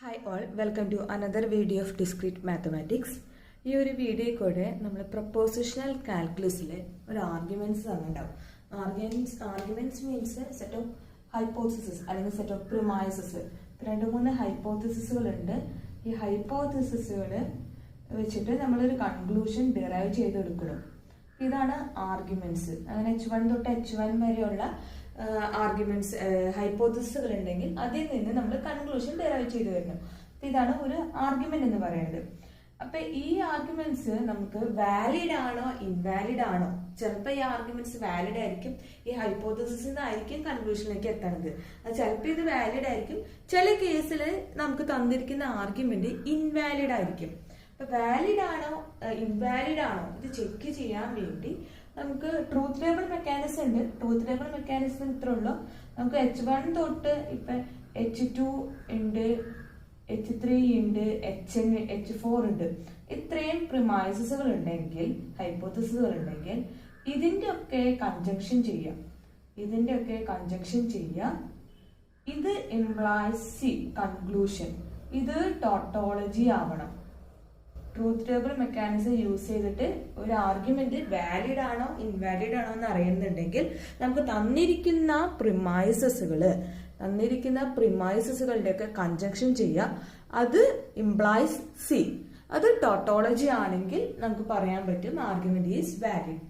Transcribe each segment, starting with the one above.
Hi all, welcome to another video of discrete mathematics. ഈ ഒരു video കൂടെ നമ്മൾ പ്രപ്പോസിഷണൽ കാൽക്കുലസിലെ ഒരു ആർഗ്യുമെന്റ്സ് തന്നിട്ടുണ്ടാവും. Arguments means set of hypothesis അല്ലെങ്കിൽ സെറ്റ് ഓഫ് പ്രിമൈസസ്. 2-3 ഹൈപ്പോത്തിസിസുകളുണ്ട്. ഈ ഹൈപ്പോത്തിസിസുകൾ വെച്ചിട്ട് നമ്മളൊരു കൺക്ലൂഷൻ ഡിറൈവ് ചെയ്തെടുക്കണം. ഇതാണ് ആർഗ്യുമെന്റ്സ്. അങ്ങനെ H1 തൊട്ട് H1 വരെയുള്ള ആർഗ്യുമെന്റ്സ് ഹൈപ്പോത്തിസിസുകൾ ഉണ്ടെങ്കിൽ അതിൽ നിന്ന് നമ്മൾ കൺക്ലൂഷൻ ഡിറൈവ് ചെയ്തു വരണം. ഇതാണ് ഒരു ആർഗ്യുമെന്റ് എന്ന് പറയുന്നത്. അപ്പൊ ഈ ആർഗ്യുമെന്റ്സ് നമുക്ക് വാലിഡ് ആണോ ഇൻവാലിഡ് ആണോ, ചിലപ്പോൾ ഈ ആർഗ്യുമെന്റ്സ് വാലിഡ് ആയിരിക്കും, ഈ ഹൈപ്പോത്തിസിസിൽ നിന്നായിരിക്കും കൺക്ലൂഷനിലേക്ക് എത്തണത്. അത് ചിലപ്പോൾ ഇത് വാലിഡ് ആയിരിക്കും, ചില കേസിൽ നമുക്ക് തന്നിരിക്കുന്ന ആർഗ്യുമെന്റ് ഇൻവാലിഡ് ആയിരിക്കും. അപ്പൊ വാലിഡ് ആണോ ഇൻവാലിഡ് ആണോ ഇത് ചെക്ക് ചെയ്യാൻ വേണ്ടി നമുക്ക് ട്രൂത്ത് ടേബിൾ മെക്കാനിസം ഉണ്ട്. ട്രൂത്ത് ടേബിൾ മെക്കാനിസം ഇത്ര ഉള്ളൂ. നമുക്ക് H1 തൊട്ട് ഇപ്പൊ H2 ഉണ്ട്, H3 ഉണ്ട്, H4 ഉണ്ട്. ഇത്രയും പ്രിമൈസസുകൾ ഉണ്ടെങ്കിൽ, ഹൈപ്പോത്തിസിസുകൾ ഉണ്ടെങ്കിൽ ഇതിന്റെ ഒക്കെ കൺജങ്ഷൻ ചെയ്യാം. ഇത് ഇംപ്ലൈസ് കൺക്ലൂഷൻ. ഇത് ടോട്ടോളജി ആവണം. ട്രൂത്ത് ടേബിൾ മെക്കാനിസം യൂസ് ചെയ്തിട്ട് ഒരു ആർഗ്യുമെന്റ് വാലിഡ് ആണോ ഇൻവാലിഡ് ആണോ എന്ന് അറിയുന്നുണ്ടെങ്കിൽ നമുക്ക് തന്നിരിക്കുന്ന പ്രിമൈസസുകളുടെ ഒക്കെ കൺജങ്ഷൻ ചെയ്യാം. അത് ഇംപ്ലൈസ് സി. അത് ടോട്ടോളജി ആണെങ്കിൽ നമുക്ക് പറയാൻ പറ്റും argument is valid.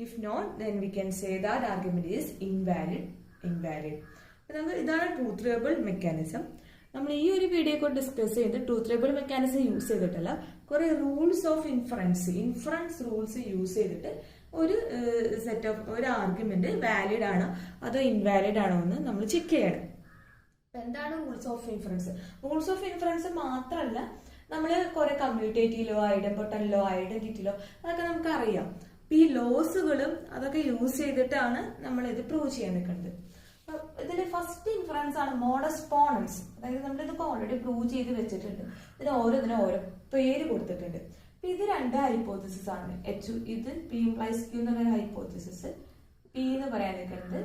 If not then we can say that argument is invalid. ഇതാണ് ട്രൂത്ത് ടേബിൾ മെക്കാനിസം. നമ്മൾ ഈ ഒരു വീഡിയോ കൂടെ ഡിസ്കസ് ചെയ്ത് ട്രൂത്ത് ടേബിൾ മെക്കാനിസം യൂസ് ചെയ്തിട്ടല്ല, കുറെ rules of inference rules use ചെയ്തിട്ട് ഒരു ആർഗ്യുമെന്റ് വാലിഡ് ആണോ അതോ ഇൻവാലിഡ് ആണോ എന്ന് നമ്മൾ ചെക്ക് ചെയ്യണം. എന്താണ് റൂൾസ് ഓഫ് ഇൻഫറൻസ് മാത്രമല്ല, നമ്മൾ കുറെ commutative law, idempotent law, identity law അതൊക്കെ നമുക്ക് അറിയാം. ഈ ലോസുകളും അതൊക്കെ യൂസ് ചെയ്തിട്ടാണ് നമ്മൾ ഇത് പ്രൂവ് ചെയ്യാൻ നിൽക്കുന്നത്. ഇതിന്റെ ഫസ്റ്റ് ഇൻഫറൻസ് ആണ് മോഡസ് പോണൻസ്. അതായത് നമ്മൾ ഇതൊക്കെ ഓൾറെഡി പ്രൂവ് ചെയ്ത് വെച്ചിട്ടുണ്ട്. ഇതിന് ഓരോ പേര് കൊടുത്തിട്ടുണ്ട്. ഇത് 2 ഹൈപ്പോത്തിസിസ് ആണ്. ഇത് P implies Q എന്നൊരു ഹൈപ്പോത്തിസിസ്, P എന്ന് പറയാൻ നിൽക്കുന്നത്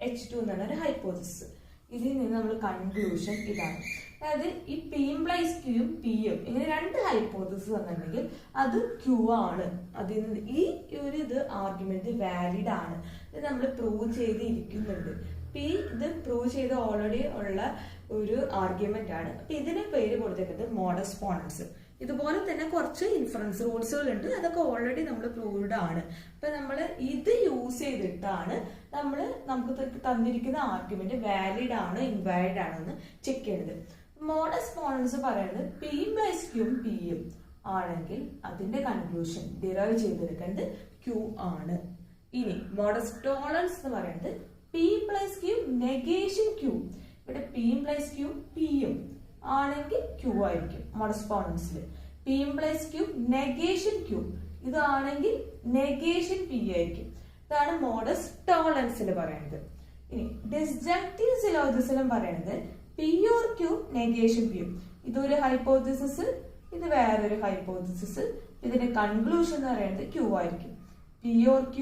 H2 എന്നൊരു ഹൈപ്പോത്തിസിസ്. ഇതിൽ നിന്ന് നമ്മൾ കൺക്ലൂഷൻ ഇതാണ്. അതായത് ഈ P implies Q യും P യും ഇങ്ങനെ 2 ഹൈപ്പോത്തിസിസ് വന്നിട്ടുണ്ടെങ്കിൽ അത് Q ആണ്. അതിൽ നിന്ന് ഇത് ആർഗ്യുമെന്റ് വാലിഡ് ആണ്. ഇത് നമ്മൾ പ്രൂവ് ചെയ്തിരിക്കുന്നുണ്ട്. ഇത് പ്രൂവ് ചെയ്ത് ഓൾറെഡി ഉള്ള ഒരു ആർഗ്യുമെന്റ് ആണ്. അപ്പൊ ഇതിന് പേര് കൊടുത്തിരിക്കുന്നത് മോഡസ് പോണൻസ്. ഇതുപോലെ തന്നെ കുറച്ച് ഇൻഫറൻസ് റൂൾസുകൾ ഉണ്ട്, അതൊക്കെ ഓൾറെഡി നമ്മൾ പ്രൂവ്ഡ് ആണ്. അപ്പൊ നമ്മൾ ഇത് യൂസ് ചെയ്തിട്ടാണ് നമുക്ക് തന്നിരിക്കുന്ന ആർഗ്യുമെന്റ് വാലിഡ് ആണോ ഇൻവാലിഡ് ആണോ എന്ന് ചെക്ക് ചെയ്യുന്നത്. മോഡസ് പോണൻസ് പറയുന്നത് P implies Q യും P യും ആണെങ്കിൽ അതിന്റെ കൺക്ലൂഷൻ ഡിറൈവ് ചെയ്തെടുക്കുന്നത് Q ആണ്. ഇനി മോഡസ് ടോളറൻസ് എന്ന് പറയുന്നത് P implies Q negation Q. ഇവിടെ P implies Q P യും ആണെങ്കിൽ Q ആയിരിക്കും മോഡസ് പോണൻസിൽ. P implies Q negation Q ഇതാണെങ്കിൽ നെഗേഷൻ P ആയിരിക്കും. ഇതാണ് മോഡസ് ടോളറൻസിൽ പറയുന്നത്. ഇനി ഡിസ്ജങ്ക്റ്റീവ് സിലോജിസിലും പറയുന്നത് P or Q negation P. ഇതൊരു ഹൈപ്പോത്തിസിസ്, ഇത് വേറൊരു ഹൈപ്പോത്തിസിസ്. ഇതിന്റെ കൺക്ലൂഷൻ എന്ന് പറയുന്നത് Q ആയിരിക്കും. P or Q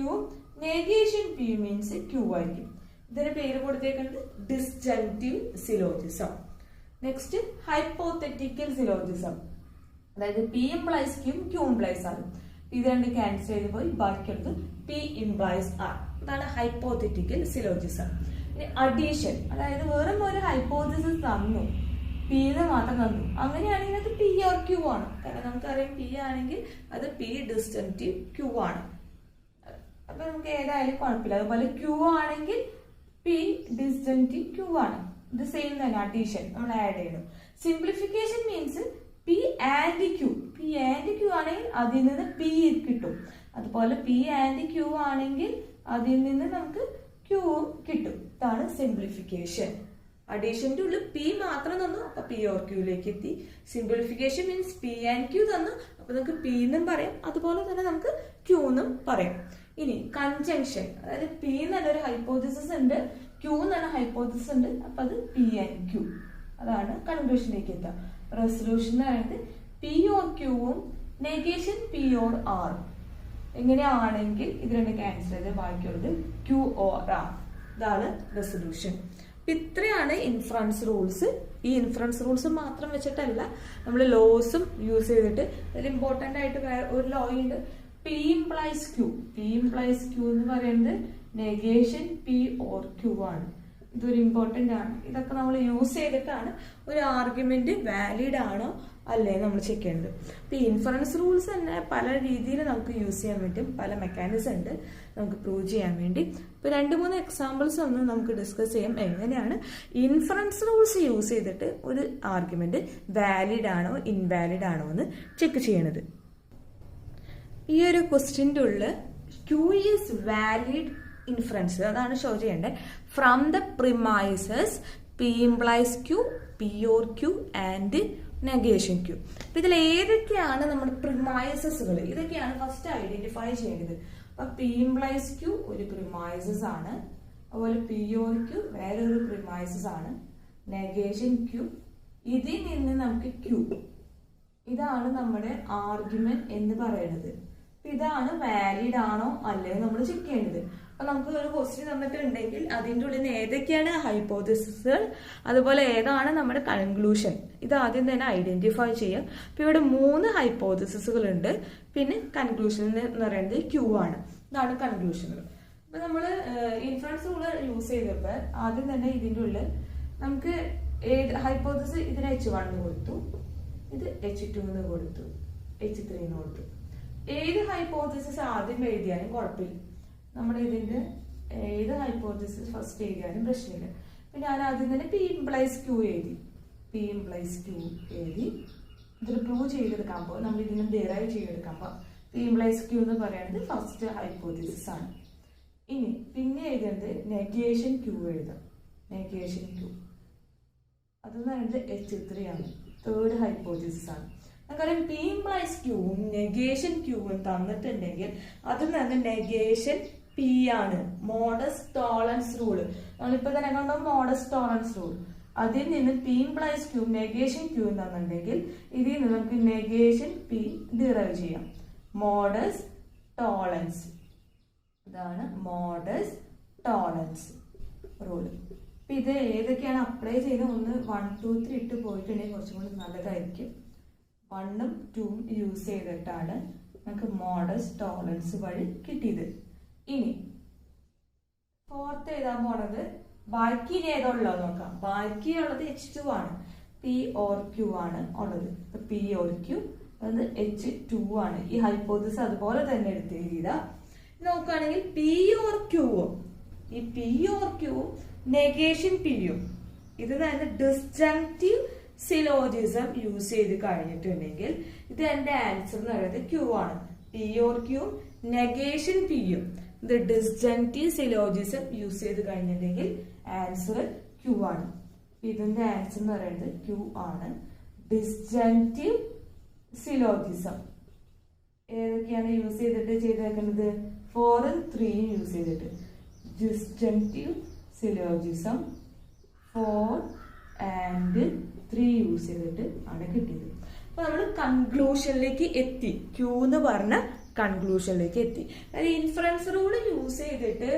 negation P means Q ആയിരിക്കും. ഇതിന് പേര് കൊടുത്തേക്കുന്നത് ഡിസ്ജങ്ക്റ്റീവ് സിലോജിസം. Next hypothetical syllogism. അതായത് P implies Q, Q implies R. ഇത് 2 ക്യാൻസൽ ചെയ്ത് പോയി ബാക്കിയുള്ളത് P implies R. ഇതാണ് ഹൈപ്പോത്തറ്റിക്കൽ സിലോജിസം. ഇനി അഡീഷൻ, അതായത് വെറും ഒരു ഹൈപ്പോത്തിസിസ് തന്നു, P മാത്രം തന്നു, അങ്ങനെയാണെങ്കിൽ അത് P or Q ആണ്. കാരണം നമുക്കറിയാം P ആണെങ്കിൽ അത് P ഡിസ്ജങ്ക്റ്റീവ് Q ആണ്. അപ്പൊ നമുക്ക് ഏതായാലും കുഴപ്പമില്ല. അതുപോലെ Q ആണെങ്കിൽ P ഡിസ്ജങ്ക്റ്റീവ് Q ആണ്. ഇത് സെയിം തന്നെ, അഡീഷൻ നമ്മൾ ആഡ് ചെയ്യണം. Simplification means P and Q ആണെങ്കിൽ അതിൽ നിന്ന് P കിട്ടും. അതുപോലെ P ആൻഡ് Q ആണെങ്കിൽ അതിൽ നിന്ന് നമുക്ക് Q കിട്ടും. ഇതാണ് സിംപ്ലിഫിക്കേഷൻ. അഡീഷന്റെ ഉള്ളിൽ P മാത്രം തന്നു, അപ്പൊ P or Q ലേക്ക് എത്തി. Simplification means P and Q തന്നു, അപ്പൊ നമുക്ക് P എന്നും പറയാം, അതുപോലെ തന്നെ നമുക്ക് Q എന്നും പറയാം. ഇനി കൺജങ്ഷൻ, അതായത് P എന്നൊരു ഹൈപ്പോത്തിസിസ് ഉണ്ട്, Q എന്നൊരു ഹൈപ്പോത്തിസിസ് ഉണ്ട്, അപ്പൊ അത് P ആൻഡ് Q. അതാണ് കൺക്ലൂഷനിലേക്ക് എത്തുക. റെസൊല്യൂഷൻ എന്ന് പറയുന്നത് P or Q യും നെഗേഷൻ P or R എങ്ങനെയാണെങ്കിൽ ഇത് 2 ക്യാൻസൽ ചെയ്ത് ബാക്കിയുള്ളത് Q or R. ഇതാണ് റെസൊല്യൂഷൻ. ഇത്രയാണ് ഇൻഫറൻസ് റൂൾസ് ഈ ഇൻഫറൻസ് റൂൾസ് മാത്രം വെച്ചിട്ടല്ല, നമ്മൾ ലോസും യൂസ് ചെയ്തിട്ട് അതിൽ ഇമ്പോർട്ടൻ്റ് ആയിട്ട് ഒരു ലോ ഉണ്ട്, P implies Q. P implies Q എന്ന് പറയുന്നത് നെഗേഷൻ പി ഓർ ക്യൂ ആണ്. ഇതൊരു ഇമ്പോർട്ടൻ്റ് ആണ്. ഇതൊക്കെ നമ്മൾ യൂസ് ചെയ്തിട്ടാണ് ഒരു ആർഗ്യുമെന്റ് വാലിഡ് ആണോ അല്ലേ നമ്മൾ ചെക്ക് ചെയ്യേണ്ടത്. അപ്പോൾ ഈ ഇൻഫറൻസ് റൂൾസ് തന്നെ പല രീതിയിൽ നമുക്ക് യൂസ് ചെയ്യാൻ പറ്റും, പല മെക്കാനിസം ഉണ്ട് നമുക്ക് പ്രൂവ് ചെയ്യാൻ വേണ്ടി. ഇപ്പോൾ 2-3 എക്സാമ്പിൾസ് ഒന്ന് നമുക്ക് ഡിസ്കസ് ചെയ്യാം എങ്ങനെയാണ് ഇൻഫറൻസ് റൂൾസ് യൂസ് ചെയ്തിട്ട് ഒരു ആർഗ്യുമെന്റ് വാലിഡ് ആണോ ഇൻവാലിഡ് ആണോ എന്ന് ചെക്ക് ചെയ്യണത്. ഈ ഒരു ക്വസ്റ്റ്യൻ്റെ ഉള്ളിൽ ക്യൂ ഈസ് വാലിഡ് ഇൻഫറൻസ് അതാണ് ഷോ ചെയ്യേണ്ടത് from the premises P implies Q, P or Q and negation Q. അപ്പൊ ഇതിൽ ഏതൊക്കെയാണ് നമ്മുടെ പ്രിമൈസസുകൾ, ഇതൊക്കെയാണ് ഫസ്റ്റ് ഐഡന്റിഫൈ ചെയ്യേണ്ടത്. അപ്പൊ പി ഇംപ്ലൈസ് ക്യൂ ഒരു പ്രിമൈസസ് ആണ്, അതുപോലെ പി ഓർ ക്യൂ വേറൊരു പ്രിമൈസസ് ആണ്, നെഗേഷൻ ക്യൂ ഇതിൽ നിന്ന് നമുക്ക് ക്യൂ, ഇതാണ് നമ്മുടെ ആർഗ്യുമെന്റ് എന്ന് പറയുന്നത്. ഇതാണ് വാലിഡ് ആണോ അല്ലേ നമ്മൾ ചെക്ക് ചെയ്യേണ്ടത്. അപ്പൊ നമുക്ക് ഒരു ക്വസ്റ്റ്യൻ തന്നിട്ടുണ്ടെങ്കിൽ അതിൻ്റെ ഉള്ളിൽ നിന്ന് ഏതൊക്കെയാണ് ഹൈപ്പോതെസിസുകൾ, അതുപോലെ ഏതാണ് നമ്മുടെ കൺക്ലൂഷൻ, ഇത് ആദ്യം തന്നെ ഐഡന്റിഫൈ ചെയ്യുക. അപ്പൊ ഇവിടെ 3 ഹൈപ്പോതെസിസുകൾ ഉണ്ട്, പിന്നെ കൺക്ലൂഷൻ എന്ന് പറയുന്നത് ക്യൂ ആണ്. ഇതാണ് കൺക്ലൂഷനുകൾ. അപ്പൊ നമ്മൾ ഇൻഫറൻസ് റൂൾ യൂസ് ചെയ്തപ്പോൾ ആദ്യം തന്നെ ഇതിൻ്റെ ഉള്ളിൽ നമുക്ക് ഹൈപ്പോതെസിസ് ഇതിന് H1 എന്ന് കൊടുത്തു, ഇത് H2 എന്ന് കൊടുത്തു, H3 എന്ന് കൊടുത്തു. ഏത് ഹൈപ്പോതെസിസ് ആദ്യം എഴുതിയാലും കുഴപ്പമില്ല, നമ്മുടെ ഇതിന്റെ ഏത് ഹൈപ്പോതെസിസ് ഫസ്റ്റ് എഴുതിയാലും പ്രശ്നമില്ല. പിന്നെ ഞാൻ ആദ്യം തന്നെ പി ഇംപ്ലൈസ് ക്യൂ എഴുതി, പി ഇംപ്ലൈസ് ക്യൂ എഴുതി. ഇതിൽ പ്രൂവ് ചെയ്തെടുക്കുമ്പോൾ നമ്മൾ ഇതിനെ ഡിറൈവ് ചെയ്തെടുക്കുമ്പോൾ പി ഇംപ്ലൈസ് ക്യൂ എന്ന് പറയുന്നത് ഫസ്റ്റ് ഹൈപ്പോതെസിസ് ആണ്. ഇനി പിന്നെ എഴുതുന്നത് നെഗേഷൻ ക്യൂ എഴുതാം, നെഗേഷൻ ക്യൂ അതെന്ന് പറയുന്നത് H3 ആണ്, തേർഡ് ഹൈപ്പോതെസിസ് ആണ്. കാരണം പി ഇംപ്ലൈസ് ക്യൂവും നെഗേഷൻ ക്യൂവും തന്നിട്ടുണ്ടെങ്കിൽ അതിൽ നിന്ന് നെഗേഷൻ പി ആണ്, മോഡസ് ടോളറൻസ് റൂള് നമ്മളിപ്പോ തന്നെ കണ്ടോ, മോഡസ് ടോളറൻസ് റൂൾ. അതിൽ നിന്ന് P implies Q negation Q തന്നിട്ടുണ്ടെങ്കിൽ ഇതിൽ നിന്ന് നമുക്ക് നെഗേഷൻ പി ഡിറൈവ് ചെയ്യാം, മോഡസ് ടോളറൻസ്. ഇതാണ് മോഡസ് ടോളറൻസ് റൂള്. അപ്പൊ ഇത് ഏതൊക്കെയാണ് അപ്ലൈ ചെയ്ത് ഒന്ന് 1, 2, 3 ഇട്ട് പോയിട്ടുണ്ടെങ്കിൽ കുറച്ചും കൂടി നല്ലതായിരിക്കും. 1ഉം 2ഉം യൂസ് ചെയ്തിട്ടാണ് നമുക്ക് മോഡസ് ടോളറൻസ് വഴി കിട്ടിയത്. ഇനി 4th എഴുതാൻ പോണത് ബാക്കി ഏതുള്ളത് നോക്കാം. ബാക്കിയുള്ളത് H2 ആണ്, പി ഓർ ക്യൂ ആണ് ഉള്ളത്. പി ഓർ ക്യൂ അത് H2 ആണ്. ഈ ഹൈപ്പോതെസിസ് അതുപോലെ തന്നെ എടുത്ത് എഴുതിയതാ. നോക്കുകയാണെങ്കിൽ പി ഓർ ക്യൂവും ഈ പി ഓർ ക്യൂവും നെഗേഷൻ പിയും ഇത് തന്നെ ഡിസ്ജങ്ക്റ്റീവ് സിലോജിസം യൂസ് ചെയ്ത് കഴിഞ്ഞിട്ടുണ്ടെങ്കിൽ ഇത് എന്റെ ആൻസർ എന്ന് പറയുന്നത് ക്യൂ ആണ്. പി ഓർ ക്യൂ നെഗേഷൻ പിയും ഇത് ഡിസ്ജങ്ക്റ്റീവ് സിലോജിസം യൂസ് ചെയ്ത് കഴിഞ്ഞിട്ടുണ്ടെങ്കിൽ ആൻസർ ക്യൂ ആണ്. ഇതിന്റെ ആൻസർ എന്ന് പറയുന്നത് ക്യൂ ആണ്. ഡിസ്ജങ്ക്റ്റീവ് സിലോജിസം ഏതൊക്കെയാണ് യൂസ് ചെയ്തിട്ട് ചെയ്തേക്കുന്നത്? 4ഉം 3ഉം യൂസ് ചെയ്തിട്ട് ഡിസ്ജങ്ക്റ്റീവ് സിലോജിസം 4 and 3 യൂസ് ചെയ്തിട്ട് ആണ് കിട്ടിയത്. അപ്പൊ നമ്മൾ കൺക്ലൂഷനിലേക്ക് എത്തി, ക്യൂ എന്ന് പറഞ്ഞ കൺക്ലൂഷനിലേക്ക് എത്തി. അതായത് ഇൻഫറൻസ് റൂൾ യൂസ് ചെയ്തിട്ട്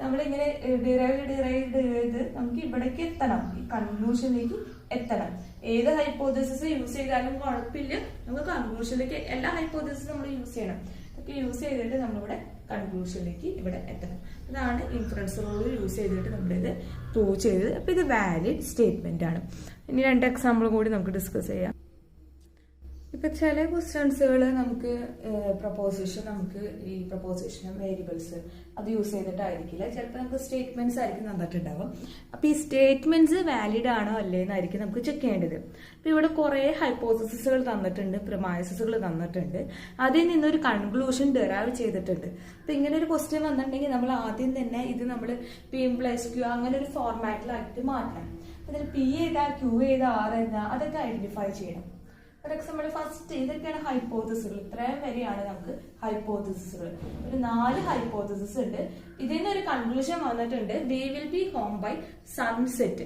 നമ്മളിങ്ങനെ ഡിറൈവ് ചെയ്ത് നമുക്ക് ഇവിടേക്ക് എത്തണം, ഈ കൺക്ലൂഷനിലേക്ക് എത്തണം. ഏത് ഹൈപ്പോതെസിസ് യൂസ് ചെയ്താലും കുഴപ്പമില്ല, നമുക്ക് കൺക്ലൂഷനിലേക്ക് എല്ലാ ഹൈപ്പോതെസിസും നമ്മൾ യൂസ് ചെയ്യണം. ഇതൊക്കെ യൂസ് ചെയ്തിട്ട് നമ്മളിവിടെ കൺക്ലൂഷനിലേക്ക് ഇവിടെ എത്തണം. അതാണ് ഇൻഫറൻസ് റൂൾ യൂസ് ചെയ്തിട്ട് നമ്മളിത് പ്രൂവ് ചെയ്തത്. അപ്പൊ ഇത് വാലിഡ് സ്റ്റേറ്റ്മെന്റ് ആണ്. ഇനി 2 എക്സാമ്പിൾ കൂടി നമുക്ക് ഡിസ്കസ് ചെയ്യാം. ഇപ്പൊ ചില ക്വസ്റ്റ്യൻസുകൾ നമുക്ക് പ്രപ്പോസിഷൻ, നമുക്ക് ഈ പ്രപ്പോസിഷനും വേരിയബിൾസ് അത് യൂസ് ചെയ്തിട്ടായിരിക്കില്ല, ചിലപ്പോൾ നമുക്ക് സ്റ്റേറ്റ്മെന്റ്സ് ആയിരിക്കും തന്നിട്ടുണ്ടാവും. അപ്പൊ ഈ സ്റ്റേറ്റ്മെന്റ്സ് വാലിഡ് ആണോ അല്ലേ എന്നായിരിക്കും നമുക്ക് ചെക്ക് ചെയ്യേണ്ടത്. അപ്പൊ ഇവിടെ കുറെ ഹൈപ്പോസിസുകൾ തന്നിട്ടുണ്ട്, പ്രിമൈസസുകൾ തന്നിട്ടുണ്ട്, അതിൽ നിന്നൊരു കൺക്ലൂഷൻ ഡെറൈവ് ചെയ്തിട്ടുണ്ട്. അപ്പൊ ഇങ്ങനെ ഒരു ക്വസ്റ്റ്യൻ വന്നിട്ടുണ്ടെങ്കിൽ നമ്മൾ ആദ്യം തന്നെ ഇത് നമ്മൾ പി ഇംപ്ലൈസ് ക്യൂ അങ്ങനെ ഒരു ഫോർമാറ്റിലായിട്ട് മാറ്റണം. അതിൽ പി ഏതാ, ക്യൂ ഏതാ, ആർ ഏതാ, അതൊക്കെ ഐഡന്റിഫൈ ചെയ്യണം. ഫോർ എക്സാമ്പിൾ ഫസ്റ്റ് ഇതൊക്കെയാണ് ഹൈപ്പോതെസിസുകൾ, ഇത്രയും വരെയാണ് നമുക്ക് ഹൈപ്പോതെസിസുകൾ. ഒരു 4 ഹൈപ്പോതെസിസ് ഉണ്ട്. ഇതിൽ നിന്ന് ഒരു കൺക്ലൂഷൻ വന്നിട്ടുണ്ട്, they will be home by sunset.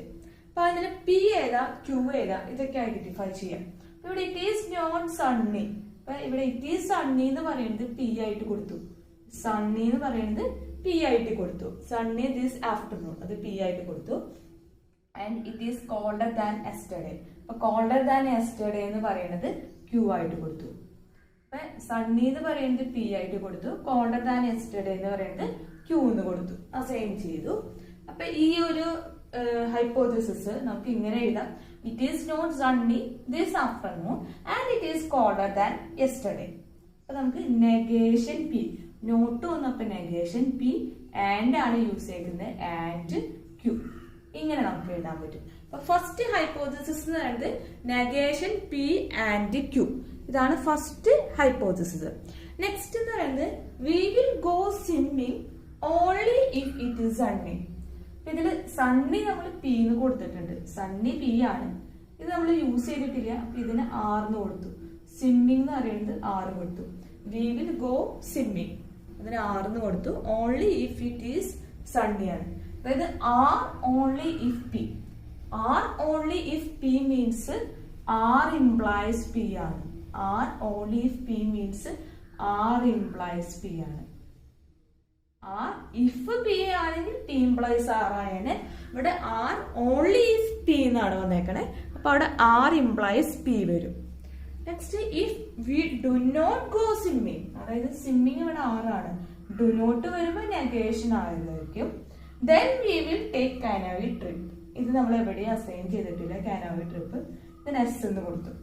അപ്പൊ അതിന് പി ഏതാ, ക്യൂ ഏതാ, ഇതൊക്കെ ഐഡന്റിഫൈ ചെയ്യാം. ഇവിടെ ഇറ്റ് ഈസ് നോട്ട് സണ്ണി, അപ്പൊ ഇവിടെ ഇറ്റ് ഈസ് സണ്ണി എന്ന് പറയുന്നത് പി ആയിട്ട് കൊടുത്തു, സണ്ണി എന്ന് പറയുന്നത് പി ആയിട്ട് കൊടുത്തു, സണ്ണി ദിസ് ആഫ്റ്റർനൂൺ അത് പി ആയിട്ട് കൊടുത്തു. And it is colder than yesterday. അപ്പൊ കോൾഡർ ദാൻ യെസ്റ്റർഡേ എന്ന് പറയുന്നത് Q ആയിട്ട് കൊടുത്തു. അപ്പൊ സണ്ണി എന്ന് പറയുന്നത് P ആയിട്ട് കൊടുത്തു. കോൾഡർ ദാൻ യെസ്റ്റർഡേ എന്ന് പറയുന്നത് Q എന്ന് കൊടുത്തു. അസൈൻ ചെയ്തു. അപ്പൊ ഈ ഒരു ഹൈപ്പോതെസിസ് നമുക്ക് ഇങ്ങനെ എഴുതാം. It is not sunny this afternoon and it is colder than yesterday. അപ്പൊ നമുക്ക് നെഗേഷൻ P, നോട്ട് വന്നപ്പോ നെഗേഷൻ P, ആൻഡ് ആണ് യൂസ് ചെയ്യുന്നത്, ആൻഡ് Q. ഇങ്ങനെ നമുക്ക് എഴുതാൻ പറ്റും. അപ്പൊ ഫസ്റ്റ് ഹൈപ്പോതെസിസ് എന്ന് പറയുന്നത് നെഗേഷൻ P ആൻഡ് Q. ഇതാണ് ഫസ്റ്റ് ഹൈപ്പോതെസിസ്. നെക്സ്റ്റ് എന്ന് പറയുന്നത് we will go swimming only if it is Sunny. ഇതില് സണ്ണി നമ്മൾ P എന്ന് കൊടുത്തിട്ടുണ്ട്. സണ്ണി P ആണ്. ഇത് നമ്മൾ യൂസ് ചെയ്തിട്ടില്ല. അപ്പൊ ഇതിന് R എന്ന് കൊടുത്തു. സ്വിമ്മിങ് എന്ന് പറയുന്നത് R കൊടുത്തു. വി വിൽ ഗോ സ്വിമ്മിങ്, അതിന് R എന്ന് കൊടുത്തു. Only if it is Sunny ആണ്. അതായത് R only if P. R only if P means R implies P ആണ്. R only if P means R implies P ആണ്. R if P ആണെങ്കിൽ P implies R ആണ്. ഇവിടെ R only if P എന്നാണ് വന്നേക്കണേ. അപ്പൊ അവിടെ R implies P വരും. Next if we do not go swimming, അതായത് സ്വിമ്മിങ് ഇവിടെ R ആണ്. ഡു നോട്ട് വരുമ്പോൾ നെഗേഷൻ ആയിരിക്കും. Then we will take canoe trip. ഇത് നമ്മൾ എവിടെയും അസൈൻ ചെയ്തിട്ടില്ല. canoe trip ഇതിന് S എന്ന് കൊടുത്തു.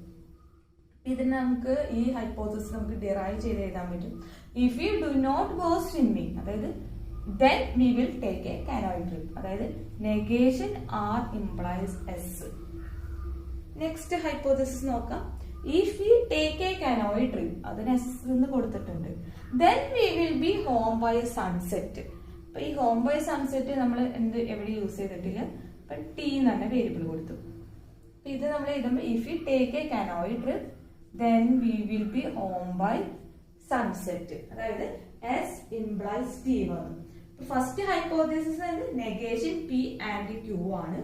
ഇതിന് നമുക്ക് ഈ ഹൈപ്പോതെസിസ് നമുക്ക് ഡിറൈവ് ചെയ്ത് എഴുതാൻ പറ്റും. If we do not go swimming, അതായത് then we will take a canoe trip. അതായത് negation R implies S. Next hypothesis നോക്കാം. If we take a canoe trip, അതിന് S എന്ന് കൊടുത്തിട്ടുണ്ട്. Then we will be home by sunset. അപ്പൊ ഈ home by sunset നമ്മൾ എവിടെ യൂസ് ചെയ്തിട്ടില്ല. അപ്പൊ T എന്ന് തന്നെ വേരിയബിൾ കൊടുത്തു. ഇത് നമ്മൾ എഴുതുമ്പോൾ if you take a canoe trip then we will be home by sunset. അതായത് S implies T വന്നു. First hypothesis negation P and Q ആണ്.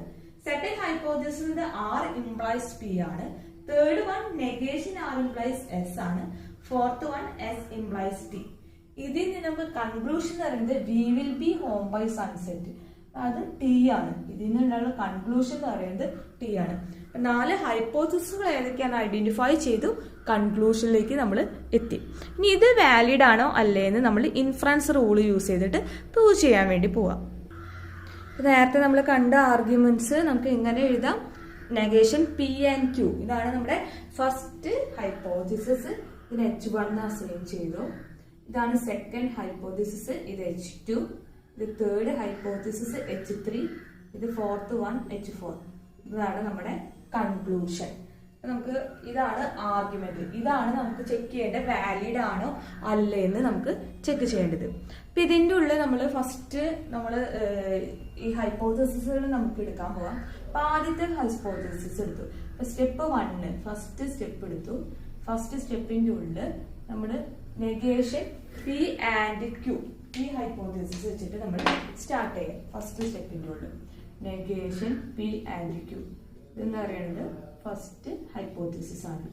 Second hypothesis R implies P ആണ്. Third one negation R implies S ആണ്. Fourth one S implies T. ഇതിൽ നിന്ന് നമുക്ക് conclusion പറയുന്നത് we will be home by sunset, അത് T ആണ്. ഇതിൽ നിന്നുള്ള കൺക്ലൂഷൻ എന്ന് പറയുന്നത് T ആണ്. 4 ഹൈപ്പോതെസിസുകൾ ഏതൊക്കെയാണ് ഐഡന്റിഫൈ ചെയ്തു, കൺക്ലൂഷനിലേക്ക് നമ്മൾ എത്തി. ഇനി ഇത് വാലിഡ് ആണോ അല്ലേ എന്ന് നമ്മൾ ഇൻഫറൻസ് റൂൾ യൂസ് ചെയ്തിട്ട് പ്രൂവ് ചെയ്യാൻ വേണ്ടി പോവാം. നേരത്തെ നമ്മൾ കണ്ട ആർഗ്യുമെന്റ്സ് നമുക്ക് എങ്ങനെ എഴുതാം. നെഗേഷൻ P ആൻഡ് Q, ഇതാണ് നമ്മുടെ ഫസ്റ്റ് ഹൈപ്പോതെസിസ്. ഇതിന് H1 അസൈൻ ചെയ്തു. ഇതാണ് സെക്കൻഡ് ഹൈപ്പോതെസിസ്, ഇത് H2. ഇത് തേർഡ് ഹൈപ്പോതെസിസ് H3. ഇത് ഫോർത്ത് വൺ H4. ഇതാണ് നമ്മുടെ കൺക്ലൂഷൻ. നമുക്ക് ഇതാണ് ആർഗ്യുമെന്റ്. ഇതാണ് നമുക്ക് ചെക്ക് ചെയ്യേണ്ടത് വാലിഡ് ആണോ അല്ലേ എന്ന് നമുക്ക് ചെക്ക് ചെയ്യേണ്ടത്. അപ്പൊ ഇതിൻ്റെ ഉള്ളിൽ നമ്മൾ ഫസ്റ്റ് ഈ ഹൈപ്പോതെസിസുകൾ നമുക്ക് എടുക്കാൻ പോവാം. അപ്പൊ ആദ്യത്തെ ഹൈപ്പോതെസിസ് എടുത്തു. അപ്പൊ സ്റ്റെപ്പ് 1 ഫസ്റ്റ് സ്റ്റെപ്പ് എടുത്തു. ഫസ്റ്റ് സ്റ്റെപ്പിന്റെ ഉള്ളിൽ നമ്മൾ നെഗേഷൻ P ആൻഡ് Q, ഈ ഹൈപ്പോതെസിസ് വെച്ചിട്ട് നമ്മൾ സ്റ്റാർട്ട് ചെയ്യാം. ഫസ്റ്റ് സ്റ്റെപ്പിന്റെ ഉള്ളിൽ നെഗേഷൻ P ആൻഡ് Q ഇതെന്ന് പറയുന്നത് ഫസ്റ്റ് ഹൈപ്പോതെസിസ് ആണ്.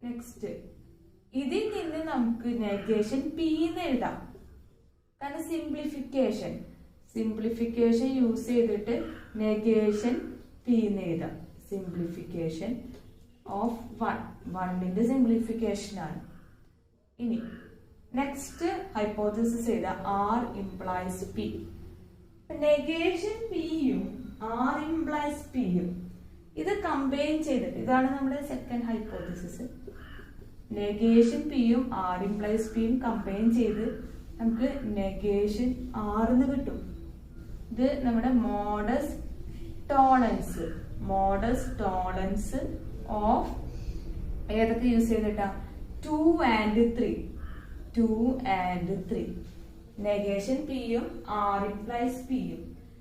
നെക്സ്റ്റ് ഇതിൽ നിന്ന് നമുക്ക് നെഗേഷൻ P എന്ന് എഴുതാം. കാരണം സിംപ്ലിഫിക്കേഷൻ യൂസ് ചെയ്തിട്ട് നെഗേഷൻ P എന്ന് എഴുതാം. സിംപ്ലിഫിക്കേഷൻ ഓഫ് 1ന്റെ സിംപ്ലിഫിക്കേഷൻ ആണ്. ഇനി നെക്സ്റ്റ് ഹൈപ്പോതെസിസ് ചെയ്ത R ഇംപ്ലൈസ് P. നെഗേഷൻ Pയും R ഇംപ്ലൈസ് Pയും ഇത് കമ്പൈൻ ചെയ്തിട്ട്, ഇതാണ് നമ്മുടെ സെക്കൻഡ് ഹൈപ്പോതെസിസ്. നെഗേഷൻ Pയും R ഇംപ്ലൈസ് Pയും കമ്പൈൻ ചെയ്ത് നമുക്ക് നെഗേഷൻ R എന്ന് കിട്ടും. ഇത് നമ്മുടെ മോഡസ് ടോളൻസ് ഓഫ് ഏതൊക്കെ യൂസ് ചെയ്തിട്ടാ 2 and 3. നെഗേഷൻ Pയും R ഇംപ്ലൈസ് Pയും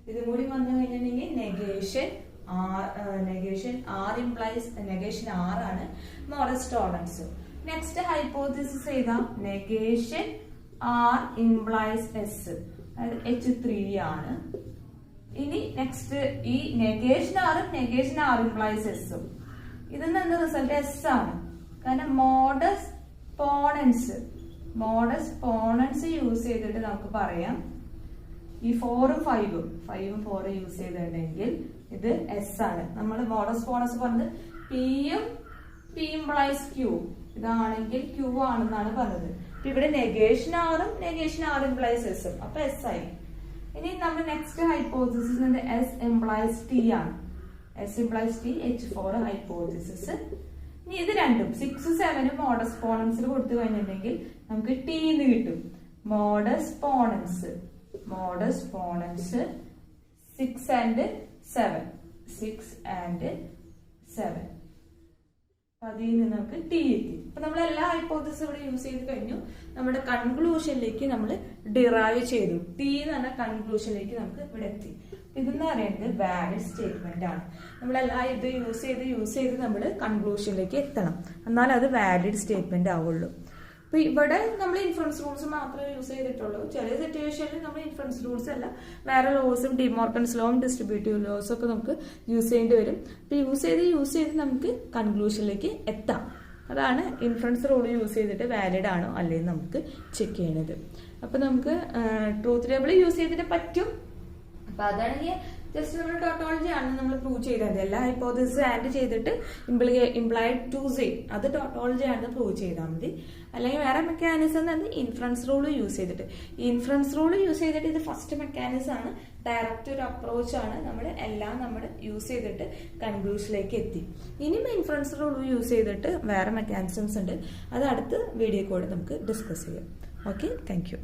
ഇതും കൂടി വന്നു കഴിഞ്ഞിട്ടുണ്ടെങ്കിൽ നെഗേഷൻ R ആണ് മോഡസ് ടോളറൻസ്. നെക്സ്റ്റ് ഹൈപ്പോതെസിസ് ചെയ്താൽ നെഗേഷൻ R ഇംപ്ലൈസ് S, അതായത് H3 ആണ്. ഇനി നെക്സ്റ്റ് ഈ നെഗേഷൻ R ഇംപ്ലൈസ് S ഉം ഇതിന് എന്താ റിസൾട്ട് S ആണ്. കാരണം മോഡസ് പോണൻസ് യൂസ് ചെയ്തിട്ട് നമുക്ക് പറയാം ഈ 4ഉം 5ഉം 4ഉം യൂസ് ചെയ്തിട്ടുണ്ടെങ്കിൽ ഇത് എസ് ആണ്. നമ്മൾ മോഡസ് പോണസ് പറഞ്ഞത് പിയും പി ഇംപ്ലൈസ് ക്യൂ ഇതാണെങ്കിൽ ക്യൂ ആണെന്നാണ് പറഞ്ഞത്. അപ്പൊ ഇവിടെ നെഗേഷൻ ആർ ഇംപ്ലൈസ് എസും, അപ്പൊ എസ് ആയി. ഇനി നമ്മൾ next hypothesis S implies T ആണ്. S implies T H4 hypothesis. ഇനി ഇത് രണ്ടും 6, 7 മോഡസ് പോണൻസിൽ കൊടുത്തു കഴിഞ്ഞിട്ടുണ്ടെങ്കിൽ നമുക്ക് ടി എന്ന് കിട്ടും. മോഡസ് പോണൻസ് 6 and 7 അതിൽ നിന്ന് നമുക്ക് ടി എത്തി. അപ്പൊ നമ്മൾ എല്ലാ ഹൈപ്പോത്തിസും ഇവിടെ യൂസ് ചെയ്ത് കഴിഞ്ഞു. നമ്മുടെ കൺക്ലൂഷനിലേക്ക് നമ്മൾ ഡിറൈവ് ചെയ്തു. ടി എന്ന് പറഞ്ഞ കൺക്ലൂഷനിലേക്ക് നമുക്ക് ഇവിടെ എത്തി. ഇതെന്ന് പറയുന്നത് വാലിഡ് സ്റ്റേറ്റ്മെന്റ് ആണ്. നമ്മളെല്ലാം ഇത് യൂസ് ചെയ്ത് നമ്മൾ കൺക്ലൂഷനിലേക്ക് എത്തണം, എന്നാൽ അത് വാലിഡ് സ്റ്റേറ്റ്മെന്റ് ആവുള്ളൂ. അപ്പൊ ഇവിടെ നമ്മൾ ഇൻഫറൻസ് റൂൾസ് മാത്രമേ യൂസ് ചെയ്തിട്ടുള്ളൂ. ചില സിറ്റുവേഷനിൽ നമ്മൾ ഇൻഫറൻസ് റൂൾസ് അല്ല വേറെ ലോസും ഡിമോർഗൻസ് ലോയും ഡിസ്ട്രിബ്യൂട്ടീവ് ലോസും ഒക്കെ നമുക്ക് യൂസ് ചെയ്യേണ്ടി വരും. അപ്പൊ യൂസ് ചെയ്ത് നമുക്ക് കൺക്ലൂഷനിലേക്ക് എത്താം. അതാണ് ഇൻഫറൻസ് റൂൾ യൂസ് ചെയ്തിട്ട് വാലിഡ് ആണോ അല്ലെങ്കിൽ നമുക്ക് ചെക്ക് ചെയ്യണത്. അപ്പൊ നമുക്ക് ട്രൂത്ത് ടേബിൾ യൂസ് ചെയ്തിട്ട് പറ്റും. അപ്പൊ അതാണെങ്കിൽ ജസ്റ്റ് നമ്മൾ ടോട്ടോളജി ആണ് നമ്മൾ പ്രൂവ് ചെയ്താൽ മതി. എല്ലാ ഹൈപ്പോത്തിസിസ് ആഡ് ചെയ്തിട്ട് ഇംപ്ലൈഡ് ടു സെയിം അത് ടോട്ടോളജി ആണെന്ന് പ്രൂവ് ചെയ്താൽ മതി. അല്ലെങ്കിൽ വേറെ മെക്കാനിസം ഇൻഫറൻസ് റൂൾ യൂസ് ചെയ്തിട്ട്. ഈ ഇൻഫറൻസ് റൂൾ യൂസ് ചെയ്തിട്ട് ഇത് ഫസ്റ്റ് മെക്കാനിസം ആണ്, ഡയറക്റ്റ് ഒരു അപ്രോച്ച് ആണ്. എല്ലാം നമ്മൾ യൂസ് ചെയ്തിട്ട് കൺക്ലൂഷനിലേക്ക് എത്തി. ഇനിയും ഇൻഫറൻസ് റൂൾ യൂസ് ചെയ്തിട്ട് വേറെ മെക്കാനിസംസ് ഉണ്ട്, അത് അടുത്ത വീഡിയോ കൂടെ നമുക്ക് ഡിസ്കസ് ചെയ്യാം. Okay, thank you.